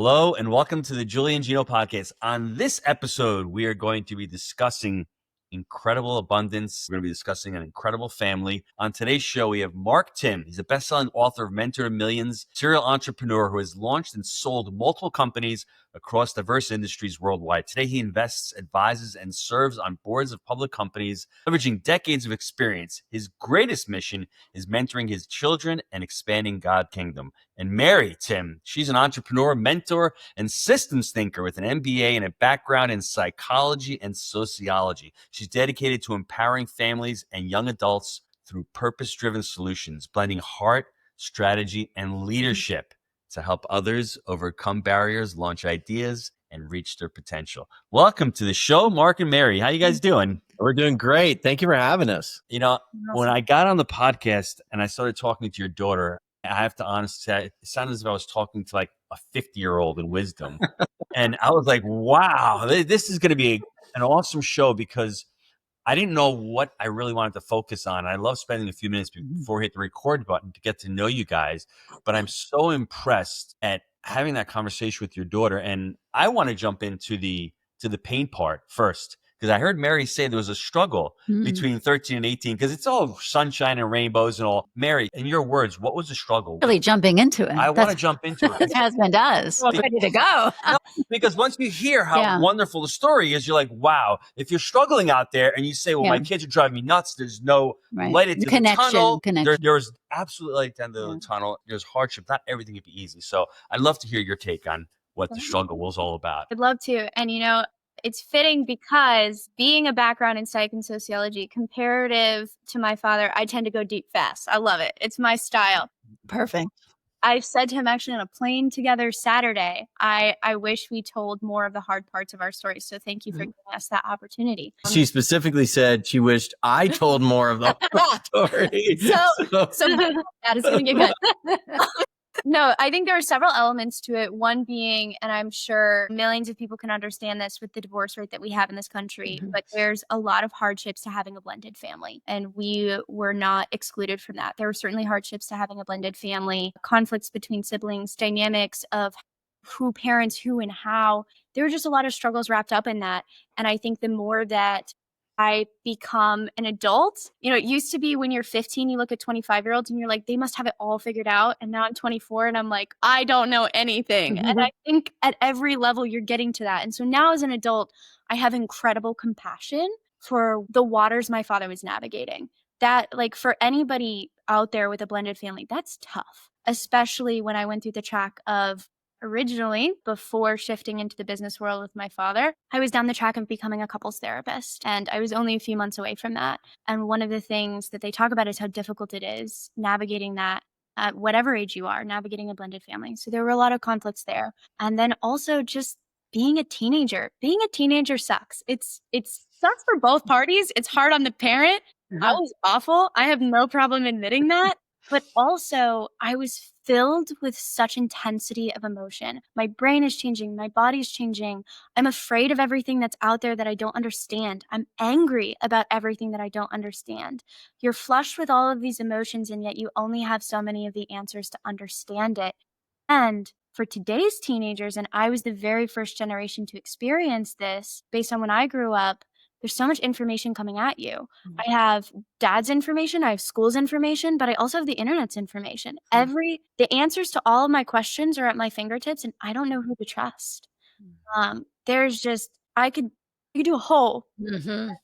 Hello and welcome to the Julia Gino podcast. On this episode, we are going to be discussing incredible abundance. We're going to be discussing an incredible family. On today's show, we have Mark Timm. He's a best-selling author of Mentor to Millions, serial entrepreneur who has launched and sold multiple companies across diverse industries worldwide. Today, he invests, advises, and serves on boards of public companies, leveraging decades of experience. His greatest mission is mentoring his children and expanding God's kingdom. And Mary Timm, she's an entrepreneur, mentor, and systems thinker with an MBA and a background in psychology and sociology. She's dedicated to empowering families and young adults through purpose-driven solutions, blending heart, strategy, and leadership to help others overcome barriers, launch ideas, and reach their potential. Welcome to the show, Mark and Mary. How you guys doing? We're doing great. Thank you for having us. You know, when I got on the podcast and I started talking to your daughter, I have to honestly say, it sounded as if I was talking to like a 50-year-old in wisdom. And I was like, wow, this is going to be an awesome show because I didn't know what I really wanted to focus on. I love spending a few minutes before we hit the record button to get to know you guys. But I'm so impressed at having that conversation with your daughter. And I want to jump into the pain part first. Because I heard Mary say there was a struggle between 13 and 18, because it's all sunshine and rainbows and all. Mary, in your words, what was the struggle? Really jumping into it. I want to jump into it. Your husband does. Ready to go. No, because once you hear how wonderful the story is, you're like, wow. If you're struggling out there and you say, well, my kids are driving me nuts, there's no light at the tunnel. There's absolutely light at the end of the tunnel. There's hardship. Not everything can be easy. So I'd love to hear your take on what the struggle was all about. I'd love to. And, you know, it's fitting because being a background in psych and sociology, comparative to my father, I tend to go deep fast. I love it. It's my style. Perfect. I've said to him actually on a plane together Saturday, I wish we told more of the hard parts of our story. So thank you for giving us that opportunity. She specifically said she wished I told more of the story. So that is going to get good. No, I think there are several elements to it. One being, and I'm sure millions of people can understand this with the divorce rate that we have in this country, but there's a lot of hardships to having a blended family. And we were not excluded from that. There were certainly hardships to having a blended family, conflicts between siblings, dynamics of who parents who and how. There were just a lot of struggles wrapped up in that. And I think the more that I become an adult. You know, it used to be when you're 15, you look at 25-year-olds and you're like, they must have it all figured out. And now I'm 24 and I'm like, I don't know anything. And I think at every level you're getting to that. And so now as an adult, I have incredible compassion for the waters my father was navigating. That, like, for anybody out there with a blended family, that's tough, especially when I went through the track of originally, before shifting into the business world with my father, I was down the track of becoming a couples therapist. And I was only a few months away from that. And one of the things that they talk about is how difficult it is navigating that at whatever age you are, navigating a blended family. So there were a lot of conflicts there. And then also just being a teenager. Being a teenager sucks. It sucks for both parties. It's hard on the parent. I was awful. I have no problem admitting that. But also, I was filled with such intensity of emotion. My brain is changing. My body's changing. I'm afraid of everything that's out there that I don't understand. I'm angry about everything that I don't understand. You're flushed with all of these emotions, and yet you only have so many of the answers to understand it. And for today's teenagers, and I was the very first generation to experience this based on when I grew up, there's so much information coming at you. I have dad's information, I have school's information, but I also have the internet's information. The answers to all of my questions are at my fingertips, and I don't know who to trust. There's just, I could do a whole.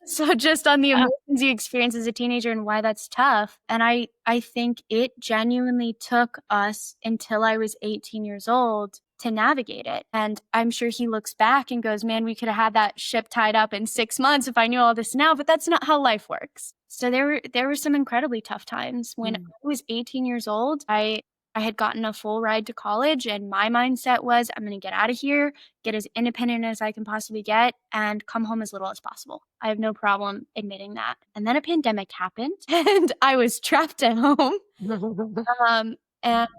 So just on the emotions you experience as a teenager and why that's tough. And I think it genuinely took us until I was 18 years old to navigate it. And I'm sure he looks back and goes, man, we could have had that ship tied up in 6 months if I knew all this now, but that's not how life works. So there were some incredibly tough times. When I was 18 years old, I had gotten a full ride to college, and my mindset was, I'm going to get out of here, get as independent as I can possibly get, and come home as little as possible. I have no problem admitting that. And then a pandemic happened, and I was trapped at home. And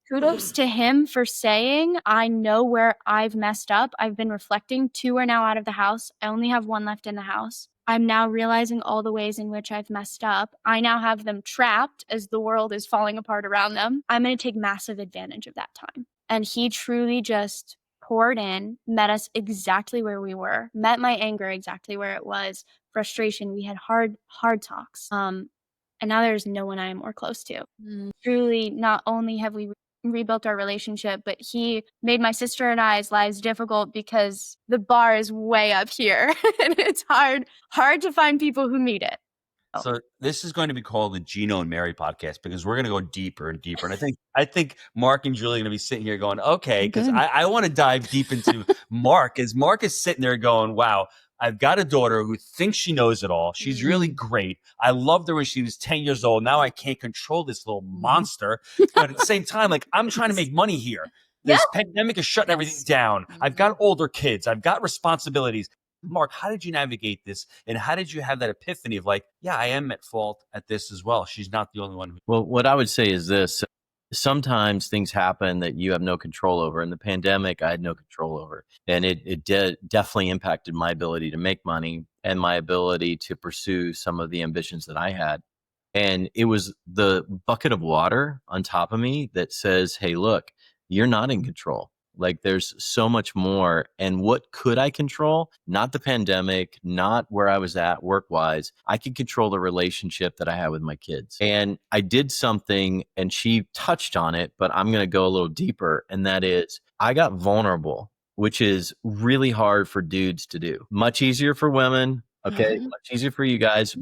kudos to him for saying, I know where I've messed up. I've been reflecting. 2 are now out of the house. I only have 1 left in the house. I'm now realizing all the ways in which I've messed up. I now have them trapped as the world is falling apart around them. I'm going to take massive advantage of that time. And he truly just poured in, met us exactly where we were, met my anger exactly where it was, frustration. We had hard talks. And now there's no one I am more close to. Truly, not only have we rebuilt our relationship, but he made my sister and I's lives difficult because the bar is way up here and it's hard to find people who meet it. So this is going to be called the Gino and Mary podcast because we're going to go deeper and deeper. And I think Mark and Julie are going to be sitting here going, okay, because I want to dive deep into Mark, as Mark is sitting there going, wow, I've got a daughter who thinks she knows it all. She's really great. I loved her when she was 10 years old. Now I can't control this little monster. But at the same time, like, I'm trying to make money here. This pandemic is shutting everything down. I've got older kids. I've got responsibilities. Mark, how did you navigate this? And how did you have that epiphany of like, yeah, I am at fault at this as well. She's not the only one. Well, what I would say is this. Sometimes things happen that you have no control over. In the pandemic, I had no control over. And it definitely impacted my ability to make money and my ability to pursue some of the ambitions that I had. And it was the bucket of water on top of me that says, hey, look, you're not in control. Like, there's so much more. And what could I control? Not the pandemic, not where I was at work-wise. I could control the relationship that I had with my kids. And I did something, and she touched on it, but I'm going to go a little deeper. And that is, I got vulnerable, which is really hard for dudes to do. Much easier for women. Okay. Much easier for you guys.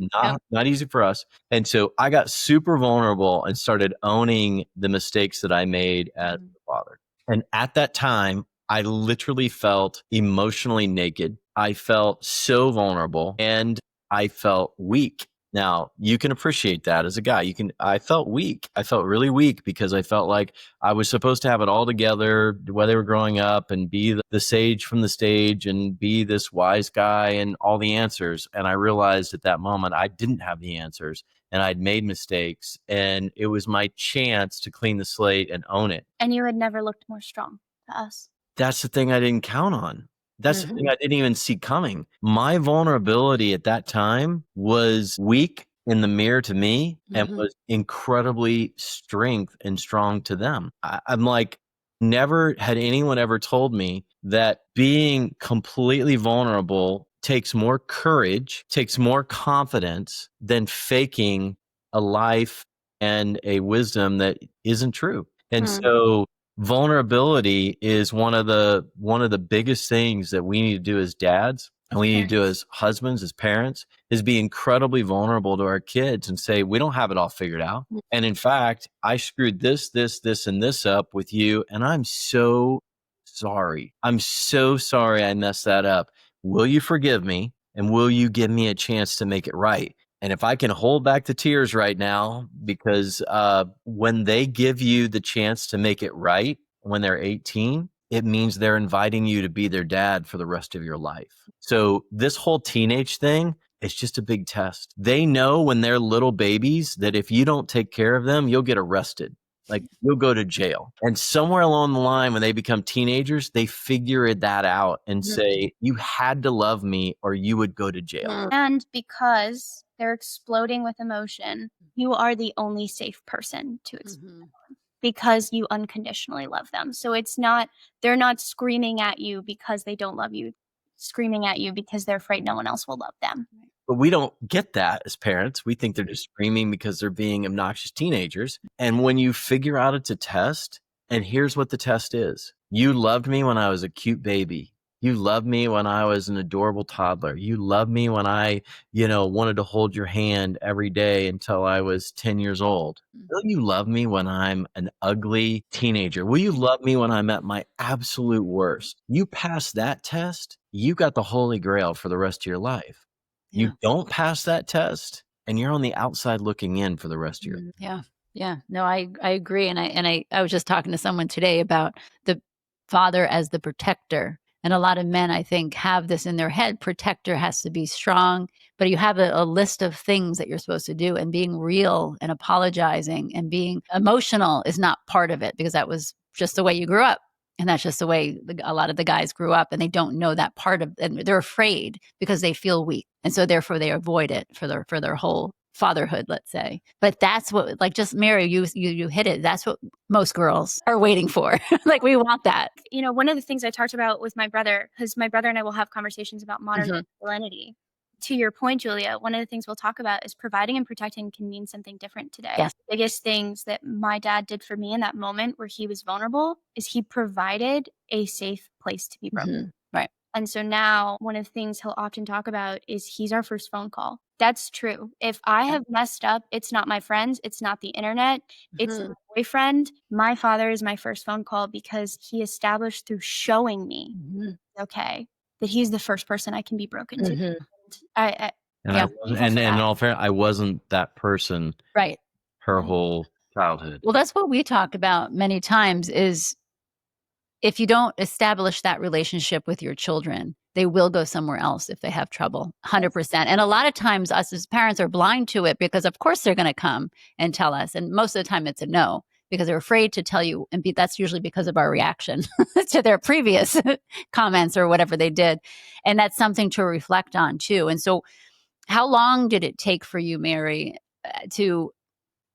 Not easy for us. And so I got super vulnerable and started owning the mistakes that I made as a father. And at that time, I literally felt emotionally naked. I felt so vulnerable and I felt weak. Now, you can appreciate that as a guy. I felt weak. I felt really weak because I felt like I was supposed to have it all together while they were growing up and be the sage from the stage and be this wise guy and all the answers. And I realized at that moment, I didn't have the answers. And I'd made mistakes, and it was my chance to clean the slate and own it. And you had never looked more strong to us. That's the thing I didn't count on. That's the thing I didn't even see coming. My vulnerability at that time was weak in the mirror to me and was incredibly strength and strong to them. I'm like, never had anyone ever told me that being completely vulnerable takes more courage, takes more confidence than faking a life and a wisdom that isn't true. And so vulnerability is one of the biggest things that we need to do as dads, and we need to do as husbands, as parents, is be incredibly vulnerable to our kids and say, we don't have it all figured out. And in fact, I screwed this, and this up with you, and I'm so sorry. I'm so sorry I messed that up. Will you forgive me? And will you give me a chance to make it right? And if I can hold back the tears right now, because when they give you the chance to make it right when they're 18, it means they're inviting you to be their dad for the rest of your life. So this whole teenage thing, it's just a big test. They know when they're little babies that if you don't take care of them, you'll get arrested. Like, you'll go to jail. And somewhere along the line, when they become teenagers, they figure that out and say, you had to love me or you would go to jail. And because they're exploding with emotion, you are the only safe person to explode because you unconditionally love them. So they're not screaming at you because they don't love you, screaming at you because they're afraid no one else will love them. But we don't get that as parents. We think they're just screaming because they're being obnoxious teenagers. And when you figure out it's a test, and here's what the test is. You loved me when I was a cute baby. You loved me when I was an adorable toddler. You loved me when I, wanted to hold your hand every day until I was 10 years old. Will you love me when I'm an ugly teenager? Will you love me when I'm at my absolute worst? You pass that test, you got the Holy Grail for the rest of your life. You don't pass that test, and you're on the outside looking in for the rest of your life. Yeah. No, I agree. And I was just talking to someone today about the father as the protector. And a lot of men, I think, have this in their head. Protector has to be strong, but you have a list of things that you're supposed to do, and being real and apologizing and being emotional is not part of it, because that was just the way you grew up. And that's just the way a lot of the guys grew up, and they don't know that part of, and they're afraid because they feel weak. And so therefore they avoid it for their whole fatherhood, let's say. But that's what, like, just Mary, you hit it. That's what most girls are waiting for. Like, we want that. You know, one of the things I talked about with my brother, because my brother and I will have conversations about modern masculinity. To your point, Julia, one of the things we'll talk about is providing and protecting can mean something different today. Yes. The biggest things that my dad did for me in that moment where he was vulnerable is he provided a safe place to be broken. Right. And so now one of the things he'll often talk about is he's our first phone call. That's true. If I have messed up, it's not my friends, it's not the internet, it's my boyfriend. My father is my first phone call because he established through showing me, okay, that he's the first person I can be broken to. And in all fairness, I wasn't that person. Right. Her whole childhood. Well, that's what we talk about many times is if you don't establish that relationship with your children, they will go somewhere else if they have trouble, 100%. And a lot of times us as parents are blind to it because of course they're going to come and tell us. And most of the time it's a no because they're afraid to tell you. And that's usually because of our reaction to their previous comments or whatever they did. And that's something to reflect on too. And so how long did it take for you, Mary, to,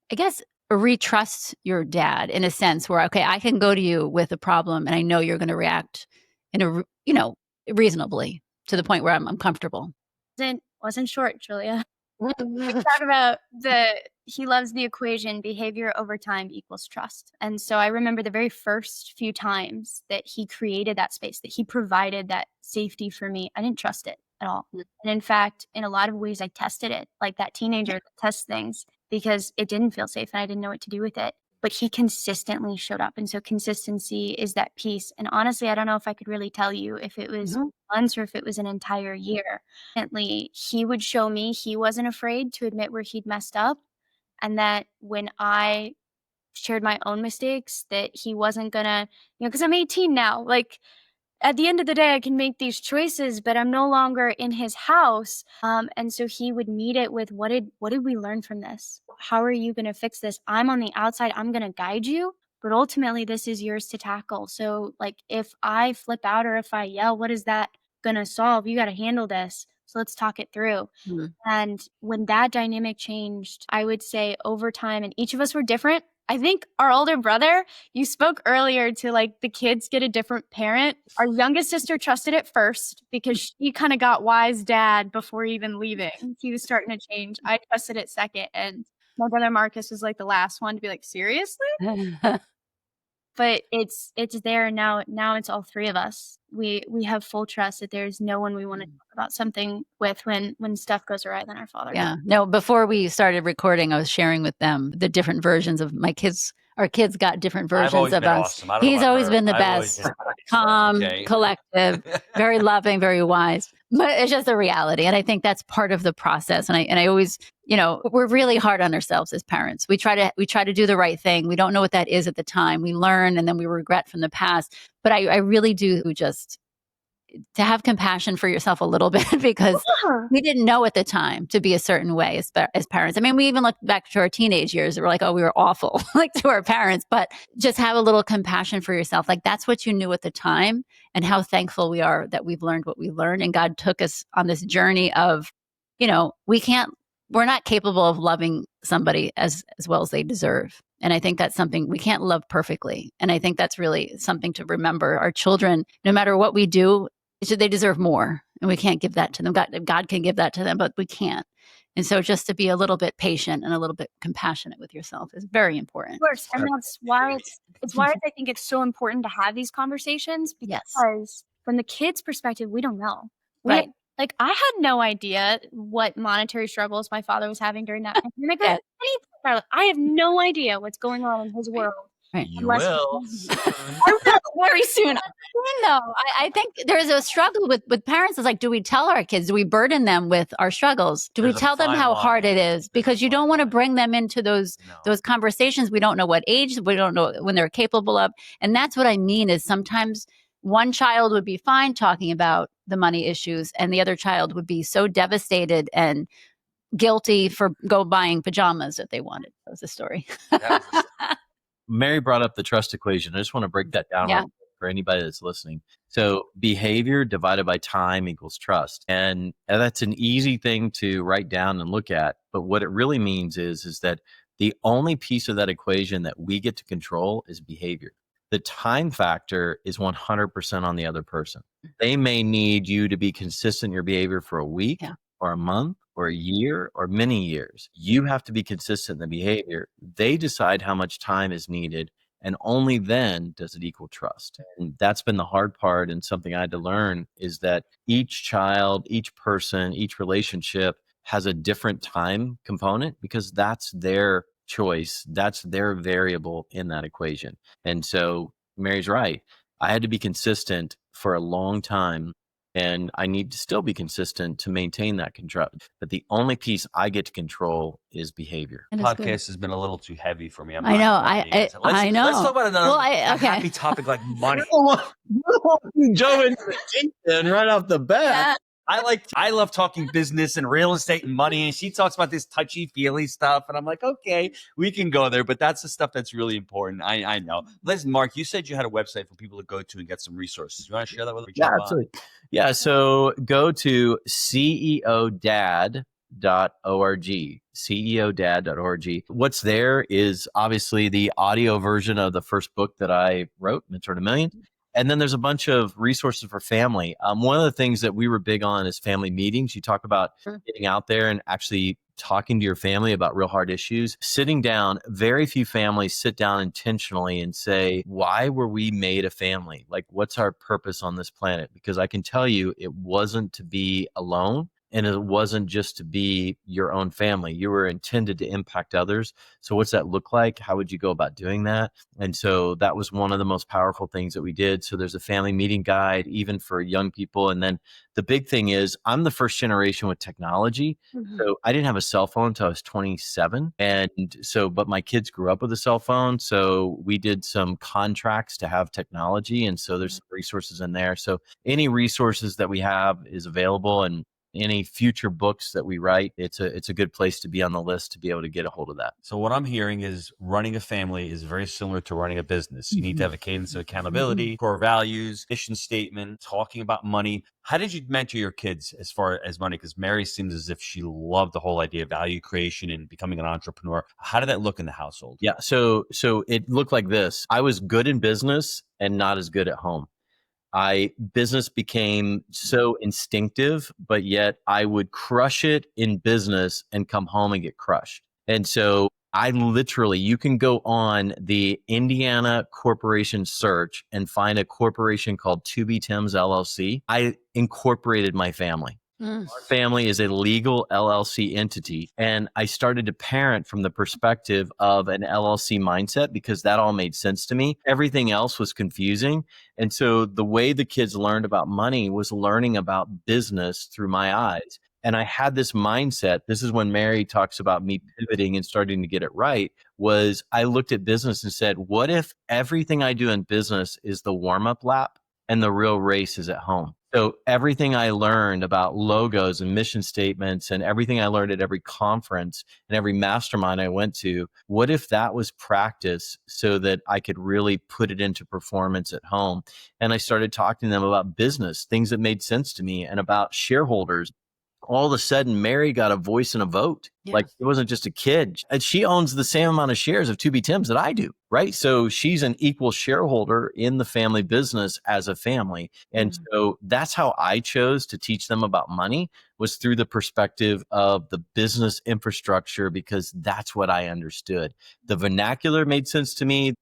I guess, retrust your dad in a sense where, okay, I can go to you with a problem and I know you're going to react in a, reasonably to the point where I'm comfortable. Wasn't short, Julia. We talk about he loves the equation behavior over time equals trust. And so I remember the very first few times that he created that space, that he provided that safety for me. I didn't trust it at all. And in fact, in a lot of ways, I tested it like that teenager that tests things because it didn't feel safe and I didn't know what to do with it. But he consistently showed up. And so consistency is that piece. And honestly, I don't know if I could really tell you if it was months or if it was an entire year. He would show me he wasn't afraid to admit where he'd messed up. And that when I shared my own mistakes, that he wasn't gonna, because I'm 18 now, like at the end of the day, I can make these choices, but I'm no longer in his house. And so he would meet it with, what did we learn from this? How are you going to fix this? I'm on the outside. I'm going to guide you, but ultimately this is yours to tackle. So like if I flip out or if I yell, what is that going to solve? You got to handle this. So let's talk it through. And when that dynamic changed, I would say over time, and each of us were different. I think our older brother, you spoke earlier to like the kids get a different parent. Our youngest sister trusted it first because she kind of got wise dad before even leaving. He was starting to change. I trusted it second. And my brother Marcus was like the last one to be like, seriously? But it's there now. Now it's all three of us. We have full trust that there's no one we want to talk about something with when stuff goes awry than our father. Yeah. No, before we started recording, I was sharing with them the different versions of my kids. Our kids got different versions of us. Awesome. He's always been the best, calm, collective, very loving, very wise. But it's just a reality. And I think that's part of the process. And I always, we're really hard on ourselves as parents. We try to do the right thing. We don't know what that is at the time. We learn and then we regret from the past. But I really do just to have compassion for yourself a little bit because we didn't know at the time to be a certain way as parents. I mean, we even look back to our teenage years. We're like, oh, we were awful like to our parents, but just have a little compassion for yourself. Like that's what you knew at the time and how thankful we are that we've learned what we learned. And God took us on this journey of, we're not capable of loving somebody as well as they deserve. And I think that's something we can't love perfectly. And I think that's really something to remember. Our children, no matter what we do, they deserve more. And we can't give that to them. God can give that to them, but we can't. And so just to be a little bit patient and a little bit compassionate with yourself is very important. Of course. And that's why I think it's so important to have these conversations because from the kids' perspective, we don't know. Right. Like I had no idea what monetary struggles my father was having during that pandemic. I have no idea what's going on in his world. Right. You will. Very soon. No, I think there's a struggle with parents. It's like, do we tell our kids? Do we burden them with our struggles? Do we tell them how hard it is? Because you don't want to bring them into those conversations. We don't know what age, we don't know when they're capable of. And that's what I mean is sometimes one child would be fine talking about the money issues and the other child would be so devastated and guilty for buying pajamas that they wanted. That was the story. Mary brought up the trust equation. I just want to break that down real quick for anybody that's listening. So behavior divided by time equals trust. And that's an easy thing to write down and look at. But what it really means is that the only piece of that equation that we get to control is behavior. The time factor is 100% on the other person. They may need you to be consistent in your behavior for a week or a month or a year or many years. You have to be consistent in the behavior. They decide how much time is needed, and only then does it equal trust. And that's been the hard part, and something I had to learn is that each child, each person, each relationship has a different time component because that's their choice. That's their variable in that equation. And so Mary's right. I had to be consistent for a long time, and I need to still be consistent to maintain that control. But the only piece I get to control is behavior. Podcast has been a little too heavy for me. I know. I know. Let's talk about another happy topic like money. Joe into the deep end right off the bat. I love talking business and real estate and money, and she talks about this touchy-feely stuff, and I'm like, okay, we can go there, but that's the stuff that's really important. I know. Listen, Mark, you said you had a website for people to go to and get some resources. You want to share that with us? Yeah, absolutely. Yeah, so go to ceodad.org, ceodad.org. What's there is obviously the audio version of the first book that I wrote, Mentor to Millions. And then there's a bunch of resources for family. One of the things that we were big on is family meetings. You talk about getting out there and actually talking to your family about real hard issues. Sitting down, very few families sit down intentionally and say, why were we made a family? Like, what's our purpose on this planet? Because I can tell you, it wasn't to be alone. And it wasn't just to be your own family. You were intended to impact others. So what's that look like? How would you go about doing that? And so that was one of the most powerful things that we did. So there's a family meeting guide, even for young people. And then the big thing is I'm the first generation with technology. So I didn't have a cell phone until I was 27. But my kids grew up with a cell phone. So we did some contracts to have technology. And so there's some resources in there. So any resources that we have is available, and any future books that we write, it's a good place to be on the list to be able to get a hold of that. So what I'm hearing is running a family is very similar to running a business. You need to have a cadence of accountability, core values, mission statement, talking about money. How did you mentor your kids as far as money? Because Mary seems as if she loved the whole idea of value creation and becoming an entrepreneur. How did that look in the household? Yeah, so it looked like this. I was good in business and not as good at home. Business became so instinctive, but yet I would crush it in business and come home and get crushed. And so you can go on the Indiana corporation search and find a corporation called 2B Timm's LLC. I incorporated my family. Our family is a legal LLC entity. And I started to parent from the perspective of an LLC mindset because that all made sense to me. Everything else was confusing. And so the way the kids learned about money was learning about business through my eyes. And I had this mindset. This is when Mary talks about me pivoting and starting to get it right, was I looked at business and said, what if everything I do in business is the warm-up lap and the real race is at home? So everything I learned about logos and mission statements and everything I learned at every conference and every mastermind I went to, what if that was practice so that I could really put it into performance at home? And I started talking to them about business, things that made sense to me, and about shareholders. All of a sudden, Mary got a voice and a vote. Yeah. Like, it wasn't just a kid. And she owns the same amount of shares of 2B Timm's that I do, right? So she's an equal shareholder in the family business as a family. And so that's how I chose to teach them about money, was through the perspective of the business infrastructure, because that's what I understood. The vernacular made sense to me.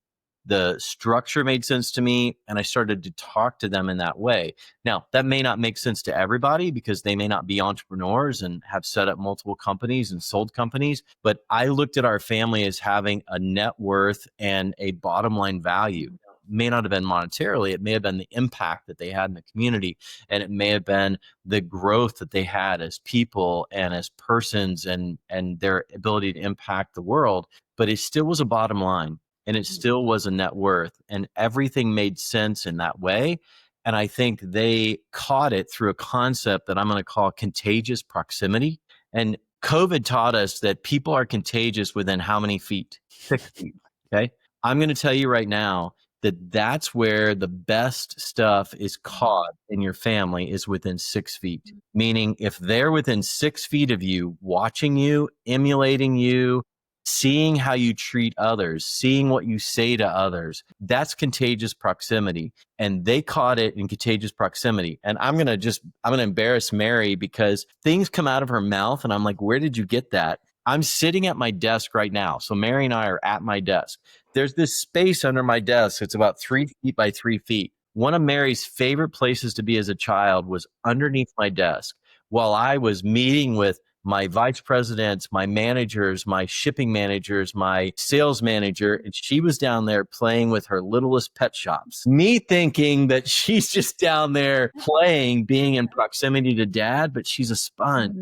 The structure made sense to me, and I started to talk to them in that way. Now, that may not make sense to everybody because they may not be entrepreneurs and have set up multiple companies and sold companies, but I looked at our family as having a net worth and a bottom line value. It may not have been monetarily, it may have been the impact that they had in the community, and it may have been the growth that they had as people and as persons and their ability to impact the world, but it still was a bottom line. And it still was a net worth, and everything made sense in that way. And I think they caught it through a concept that I'm going to call contagious proximity. And COVID taught us that people are contagious within how many feet? 6 feet. Okay. I'm going to tell you right now that's where the best stuff is caught in your family, is within 6 feet. Meaning if they're within 6 feet of you, watching you, emulating you, seeing how you treat others, seeing what you say to others, that's contagious proximity. And they caught it in contagious proximity. And I'm going to embarrass Mary because things come out of her mouth and I'm like, where did you get that? I'm sitting at my desk right now. So Mary and I are at my desk. There's this space under my desk. It's about 3 feet by 3 feet. One of Mary's favorite places to be as a child was underneath my desk while I was meeting with my vice presidents, my managers, my shipping managers, my sales manager, and she was down there playing with her littlest pet shops. Me thinking that she's just down there playing, being in proximity to dad, but she's a sponge.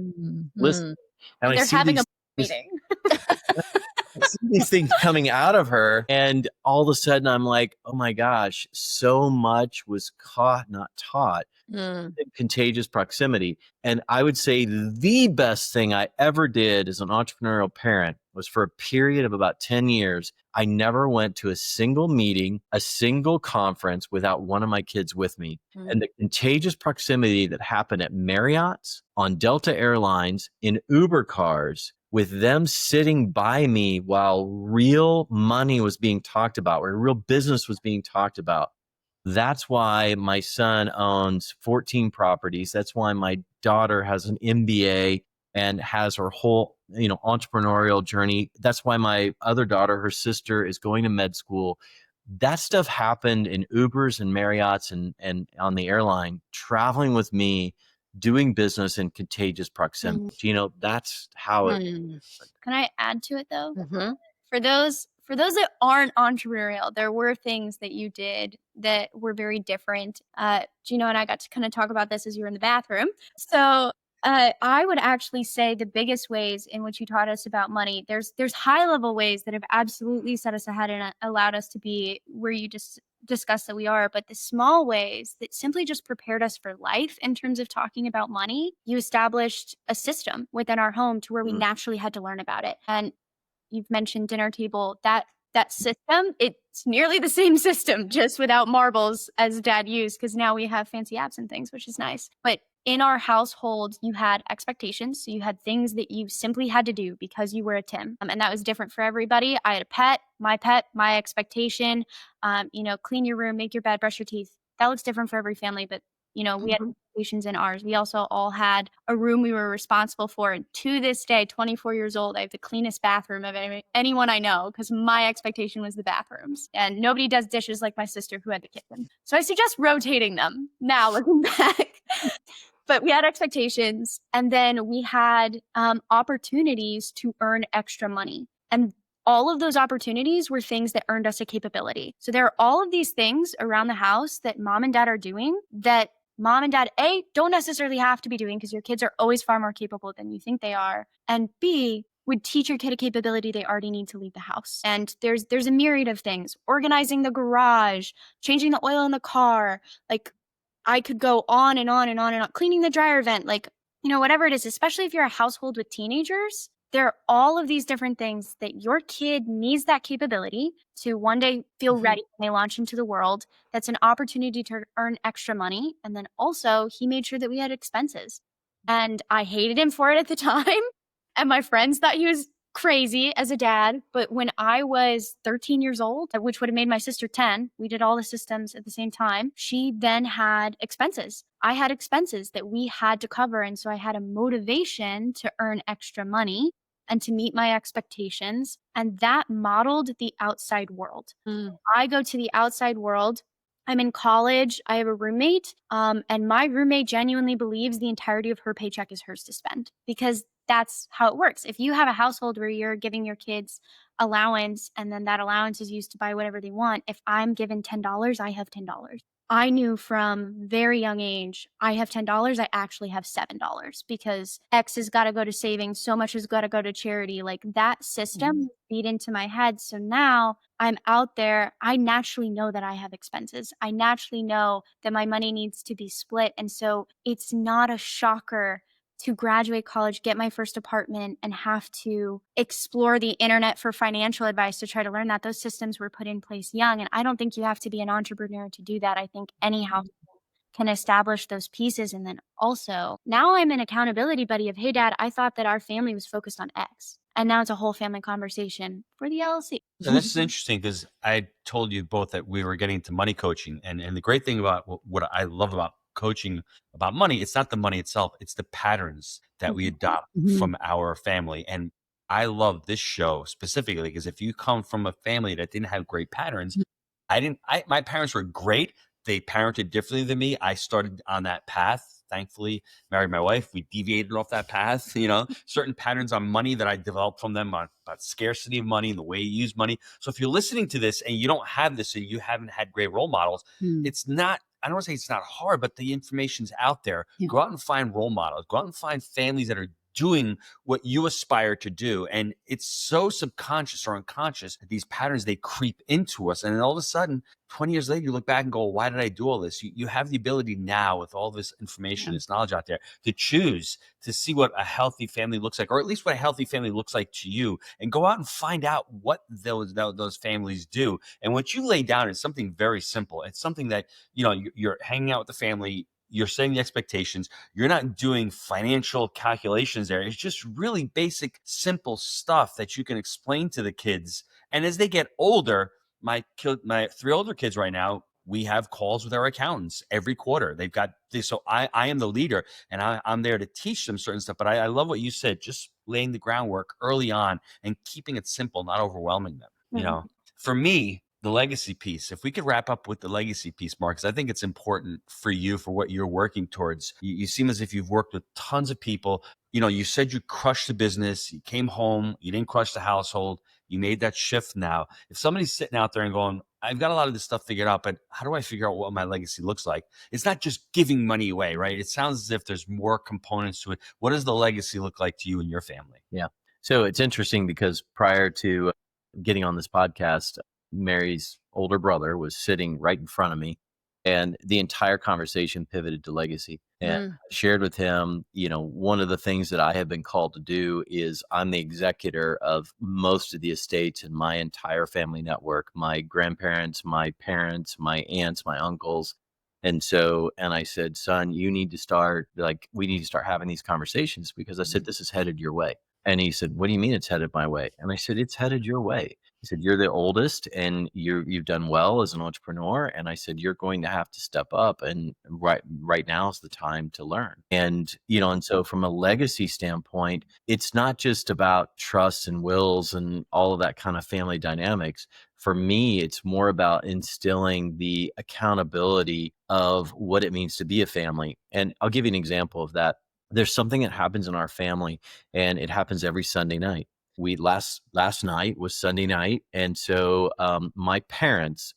Listen, and They're having a meeting. I see these things coming out of her, and all of a sudden I'm like, oh my gosh, so much was caught, not taught. Contagious proximity. And I would say the best thing I ever did as an entrepreneurial parent was for a period of about 10 years, I never went to a single meeting, a single conference without one of my kids with me. And the contagious proximity that happened at Marriott's, on Delta Airlines, in Uber cars, with them sitting by me while real money was being talked about, where real business was being talked about. That's why my son owns 14 properties. That's why my daughter has an MBA and has her whole, entrepreneurial journey. That's why my other daughter, her sister, is going to med school. That stuff happened in Ubers and Marriott's and on the airline, traveling with me, doing business in contagious proximity. Gino, that's how it. Can I add to it though? For those that aren't entrepreneurial, there were things that you did that were very different. Gino and I got to kind of talk about this as you were in the bathroom. So I would actually say the biggest ways in which you taught us about money, there's high level ways that have absolutely set us ahead and allowed us to be where you just discussed that we are, but the small ways that simply just prepared us for life in terms of talking about money, you established a system within our home to where we naturally had to learn about it. And you've mentioned dinner table, that system, it's nearly the same system, just without marbles as dad used, because now we have fancy apps and things, which is nice. But in our household, you had expectations. So you had things that you simply had to do because you were a Tim. And that was different for everybody. I had a pet, my expectation, clean your room, make your bed, brush your teeth. That looks different for every family, but we had expectations in ours. We also all had a room we were responsible for. And to this day, 24 years old, I have the cleanest bathroom of anyone I know because my expectation was the bathrooms. And nobody does dishes like my sister who had the kitchen. So I suggest rotating them now looking back. But we had expectations, and then we had opportunities to earn extra money. And all of those opportunities were things that earned us a capability. So there are all of these things around the house that mom and dad are doing that mom and dad, A, don't necessarily have to be doing because your kids are always far more capable than you think they are. And B, would teach your kid a capability they already need to leave the house. And there's a myriad of things. Organizing the garage, changing the oil in the car, like I could go on and on and on and on. Cleaning the dryer vent, whatever it is, especially if you're a household with teenagers, there are all of these different things that your kid needs that capability to one day feel ready when they launch into the world. That's an opportunity to earn extra money. And then also he made sure that we had expenses. And I hated him for it at the time. And my friends thought he was crazy as a dad. But when I was 13 years old, which would have made my sister 10, we did all the systems at the same time. She then had expenses. I had expenses that we had to cover. And so I had a motivation to earn extra money and to meet my expectations. And that modeled the outside world. I go to the outside world. I'm in college. I have a roommate. And my roommate genuinely believes the entirety of her paycheck is hers to spend because that's how it works. If you have a household where you're giving your kids allowance and then that allowance is used to buy whatever they want, if I'm given $10, I have $10. I knew from very young age, I have $10, I actually have $7 because X has got to go to savings, so much has got to go to charity. Like that system feed into my head. So now I'm out there, I naturally know that I have expenses. I naturally know that my money needs to be split. And so it's not a shocker to graduate college, get my first apartment, and have to explore the internet for financial advice to try to learn that. Those systems were put in place young. And I don't think you have to be an entrepreneur to do that. I think any household can establish those pieces. And then also, now I'm an accountability buddy of, hey, Dad, I thought that our family was focused on X. And now it's a whole family conversation for the LLC. And this is interesting because I told you both that we were getting into money coaching. And the great thing about what I love about coaching about money, it's not the money itself, it's the patterns that we adopt from our family. And I love this show specifically because if you come from a family that didn't have great patterns, my parents were great. They parented differently than me. I started on that path. Thankfully, married my wife. We deviated off that path. Certain patterns on money that I developed from them about scarcity of money and the way you use money. So if you're listening to this and you don't have this and you haven't had great role models, it's not, I don't want to say it's not hard, but the information's out there. Yeah. Go out and find role models. Go out and find families that are doing what you aspire to do. And it's so subconscious or unconscious that these patterns, they creep into us. And then all of a sudden, 20 years later, you look back and go, why did I do all this? You have the ability now with all this information, this knowledge out there to choose to see what a healthy family looks like, or at least what a healthy family looks like to you, and go out and find out what those families do. And what you lay down is something very simple. It's something that, you're hanging out with the family, you're setting the expectations. You're not doing financial calculations there. It's just really basic, simple stuff that you can explain to the kids. And as they get older, my 3 older kids right now, we have calls with our accountants every quarter. They've got this. So I am the leader and I'm there to teach them certain stuff. But I love what you said, just laying the groundwork early on and keeping it simple, not overwhelming them. For me, the legacy piece, if we could wrap up with the legacy piece, Mark, because I think it's important for you, for what you're working towards. You seem as if you've worked with tons of people. You said you crushed the business, you came home, you didn't crush the household, you made that shift now. If somebody's sitting out there and going, I've got a lot of this stuff figured out, but how do I figure out what my legacy looks like? It's not just giving money away, right? It sounds as if there's more components to it. What does the legacy look like to you and your family? Yeah. So it's interesting because prior to getting on this podcast, Mary's older brother was sitting right in front of me, and the entire conversation pivoted to legacy. And I shared with him, one of the things that I have been called to do is I'm the executor of most of the estates in my entire family network, my grandparents, my parents, my aunts, my uncles. And I said, son, we need to start having these conversations, because I said, this is headed your way. And he said, what do you mean it's headed my way? And I said, it's headed your way. He said, you're the oldest and you've done well as an entrepreneur. And I said, you're going to have to step up, and right now is the time to learn. And so from a legacy standpoint, it's not just about trust and wills and all of that kind of family dynamics. For me, it's more about instilling the accountability of what it means to be a family. And I'll give you an example of that. There's something that happens in our family, and it happens every Sunday night. Last night was Sunday night. And so my parents,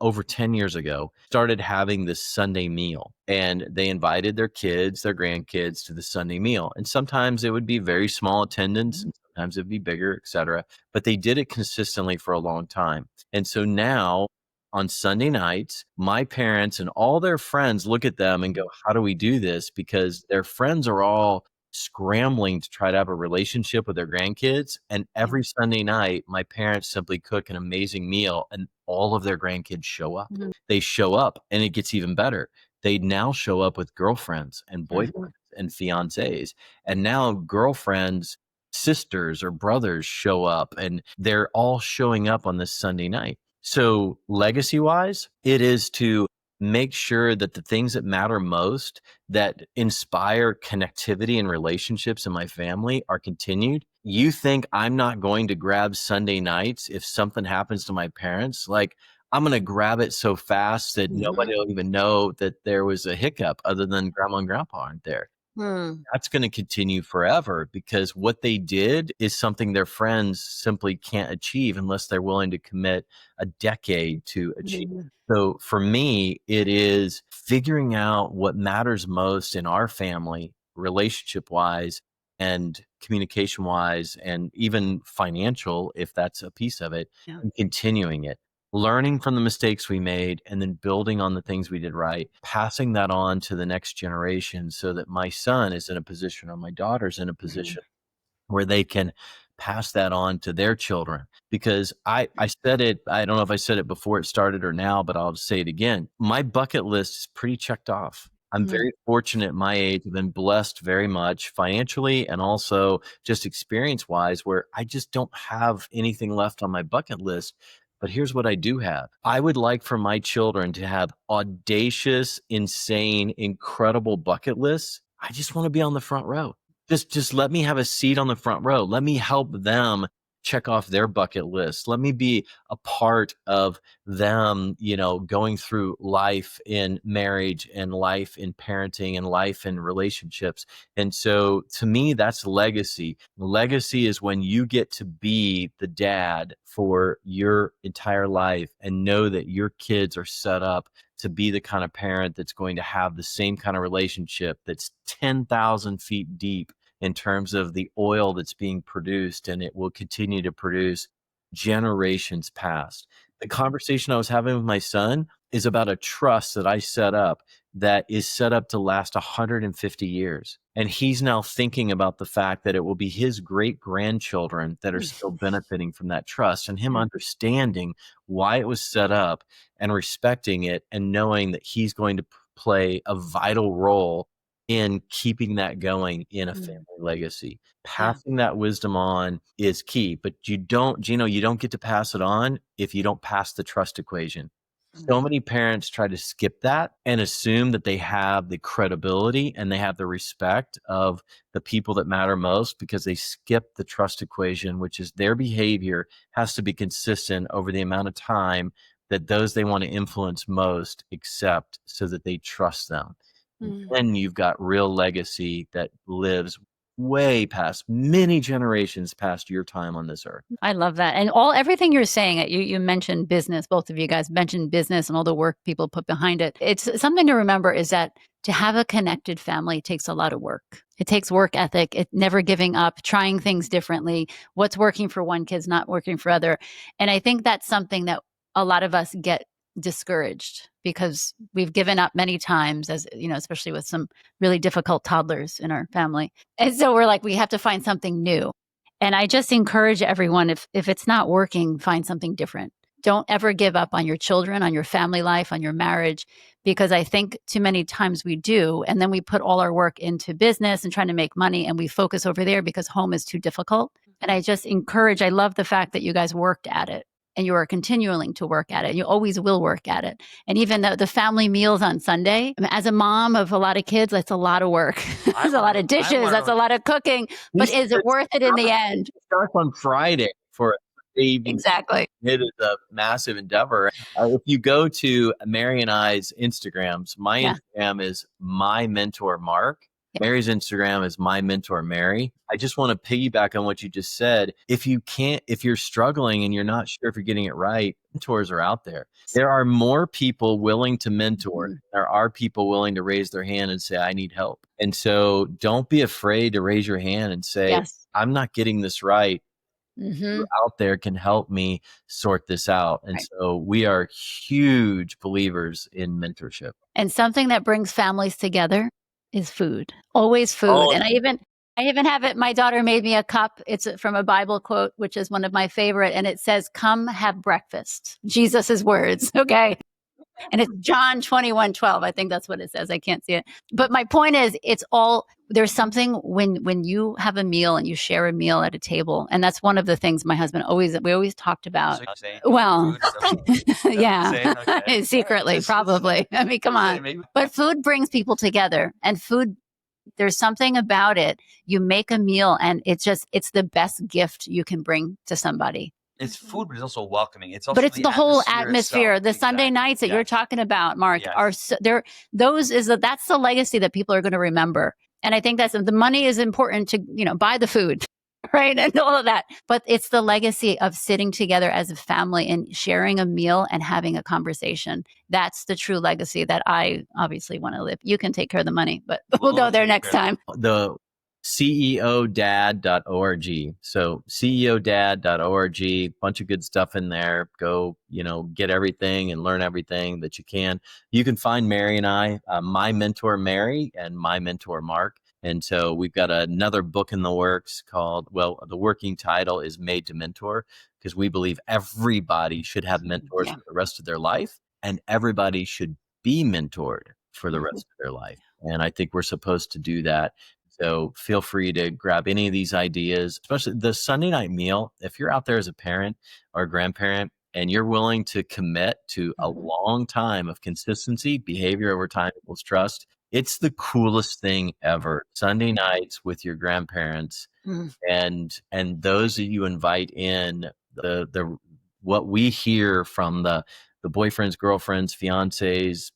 over 10 years ago, started having this Sunday meal, and they invited their kids, their grandkids, to the Sunday meal. And sometimes it would be very small attendance, and sometimes it'd be bigger, et cetera. But they did it consistently for a long time. And so now on Sunday nights, my parents and all their friends look at them and go, how do we do this? Because their friends are all scrambling to try to have a relationship with their grandkids. And every Sunday night, my parents simply cook an amazing meal, and all of their grandkids show up. They show up, and it gets even better. They now show up with girlfriends and boyfriends and fiancés. And now girlfriends, sisters or brothers show up, and they're all showing up on this Sunday night. So legacy wise, it is to make sure that the things that matter most, that inspire connectivity and relationships in my family, are continued. You think I'm not going to grab Sunday nights if something happens to my parents? Like, I'm going to grab it so fast that nobody will even know that there was a hiccup other than grandma and grandpa aren't there. That's going to continue forever, because what they did is something their friends simply can't achieve unless they're willing to commit a decade to achieve. So for me, it is figuring out what matters most in our family, relationship wise and communication wise, and even financial, if that's a piece of it, and continuing it. learning from the mistakes we made, and then building on the things we did right, passing that on to the next generation so that my son is in a position or my daughter's in a position where they can pass that on to their children. Because I said it, I don't know if I said it before it started or now, but I'll just say it again. My bucket list is pretty checked off. I'm very fortunate at my age. I've been blessed very much financially and also just experience wise, where I just don't have anything left on my bucket list. But here's what I do have. I would like for my children to have audacious, insane, incredible bucket lists. I just want to be on the front row. Just let me have a seat on the front row. Let me help them check off their bucket list. Let me be a part of them, going through life in marriage and life in parenting and life in relationships. And so to me, that's legacy. Legacy is when you get to be the dad for your entire life and know that your kids are set up to be the kind of parent that's going to have the same kind of relationship that's 10,000 feet deep in terms of the oil that's being produced, and it will continue to produce generations past. The conversation I was having with my son is about a trust that I set up that is set up to last 150 years. And he's now thinking about the fact that it will be his great grandchildren that are still benefiting from that trust, and him understanding why it was set up and respecting it and knowing that he's going to play a vital role in keeping that going in a family legacy. Passing that wisdom on is key, but you don't get to pass it on if you don't pass the trust equation. So many parents try to skip that and assume that they have the credibility and they have the respect of the people that matter most because they skip the trust equation, which is their behavior has to be consistent over the amount of time that those they want to influence most accept so that they trust them. Then you've got real legacy that lives way past many generations past your time on this earth. I love that. And everything you're saying, you mentioned business, both of you guys mentioned business and all the work people put behind it. It's something to remember is that to have a connected family takes a lot of work. It takes work ethic, never giving up, trying things differently. What's working for one kid's not working for other. And I think that's something that a lot of us get discouraged because we've given up many times, as especially with some really difficult toddlers in our family. And so we're like, we have to find something new. And I just encourage everyone, if it's not working, find something different. Don't ever give up on your children, on your family life, on your marriage, because I think too many times we do. And then we put all our work into business and trying to make money, and we focus over there because home is too difficult. And I just I love the fact that you guys worked at it. And you are continuing to work at it. You always will work at it. And even the family meals on Sunday, as a mom of a lot of kids, that's a lot lot of work. That's a lot of dishes. That's a lot of cooking. But is it worth it in the end? It starts on Friday for a baby. Exactly. It is a massive endeavor. If you go to Mary and I's Instagrams, my Instagram is my mentor Mark. Mary's Instagram is my mentor Mary. I just want to piggyback on what you just said. If you're struggling and you're not sure if you're getting it right, mentors are out there. There are more people willing to mentor. There are people willing to raise their hand and say, I need help. And so don't be afraid to raise your hand and say, I'm not getting this right. Who out there can help me sort this out. And so we are huge believers in mentorship. And something that brings families together is food. Always food. Oh, and I even have it. My daughter made me a cup. It's from a Bible quote, which is one of my favorite. And it says, come have breakfast. Jesus's words. Okay. And it's John 21:12. I think that's what it says. I can't see it. But my point is, there's something when you have a meal and you share a meal at a table. And that's one of the things my husband we always talked about. Well, yeah, secretly, probably. I mean, come on. But food brings people together, and food, there's something about it. You make a meal and it's the best gift you can bring to somebody. It's food, but it's also welcoming. It's also the whole atmosphere. Itself. The Sunday nights that you're talking about, Mark, that's the legacy that people are going to remember. And I think the money is important to, buy the food, right? And all of that. But it's the legacy of sitting together as a family and sharing a meal and having a conversation. That's the true legacy that I obviously want to live. You can take care of the money, but we'll go there next time. The ceodad.org. So ceodad.org, bunch of good stuff in there. Go, get everything and learn everything that you can. You can find Mary and I, my mentor, Mary, and my mentor, Mark. And so we've got another book in the works called, the working title is Made to Mentor, because we believe everybody should have mentors for the rest of their life, and everybody should be mentored for the rest of their life. And I think we're supposed to do that. So feel free to grab any of these ideas, especially the Sunday night meal. If you're out there as a parent or a grandparent and you're willing to commit to a long time of consistency, behavior over time equals trust, it's the coolest thing ever. Sunday nights with your grandparents and those that you invite in, the what we hear from the boyfriends, girlfriends, fiancés,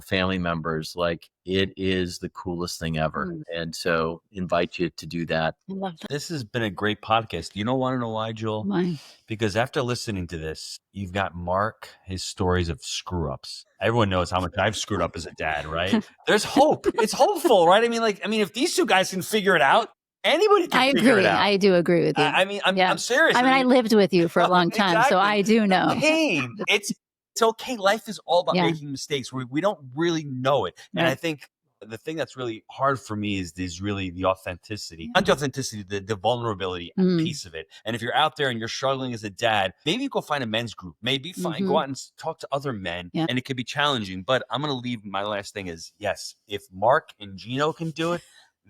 family members, like it is the coolest thing ever. And so invite you to do that. I love that. This has been a great podcast. You don't want to know why, Jewel? Why? Because after listening to this, you've got Mark, his stories of screw ups. Everyone knows how much I've screwed up as a dad, right? There's hope. It's hopeful, right? I mean, if these two guys can figure it out, anybody can figure it out. I do agree with you. I'm serious. I lived with you for a long time, so I do know. Pain. It's okay. Life is all about making mistakes. We don't really know it. And I think the thing that's really hard for me is really the authenticity, not the authenticity, the vulnerability piece of it. And if you're out there and you're struggling as a dad, maybe you go find a men's group, maybe go out and talk to other men, and it could be challenging. But I'm going to leave my last thing is, yes, if Mark and Gino can do it,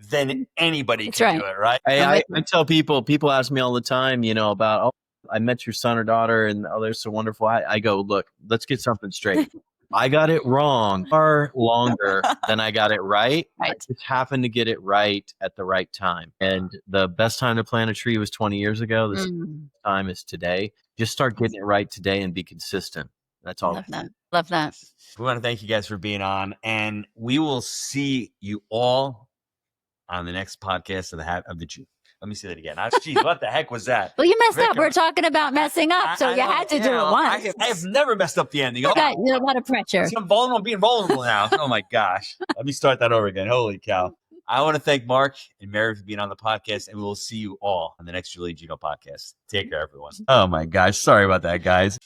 then anybody can do it, right? I tell people ask me all the time, about, I met your son or daughter and they're so wonderful. I go, look, let's get something straight. I got it wrong far longer than I got it right. I just happened to get it right at the right time. And the best time to plant a tree was 20 years ago. The same time is today. Just start getting it right today and be consistent. That's all. Love that. We want to thank you guys for being on, and we will see you all on the next podcast of the Jew. Let me say that again. Geez, what the heck was that? Well, you messed up. We're talking about messing up, so you had to do it once. I have never messed up the ending. You got a lot of pressure. I'm being vulnerable now. Oh my gosh. Let me start that over again. Holy cow. I want to thank Mark and Mary for being on the podcast, and we will see you all on the next Julia Gino podcast. Take care, everyone. Oh my gosh. Sorry about that, guys.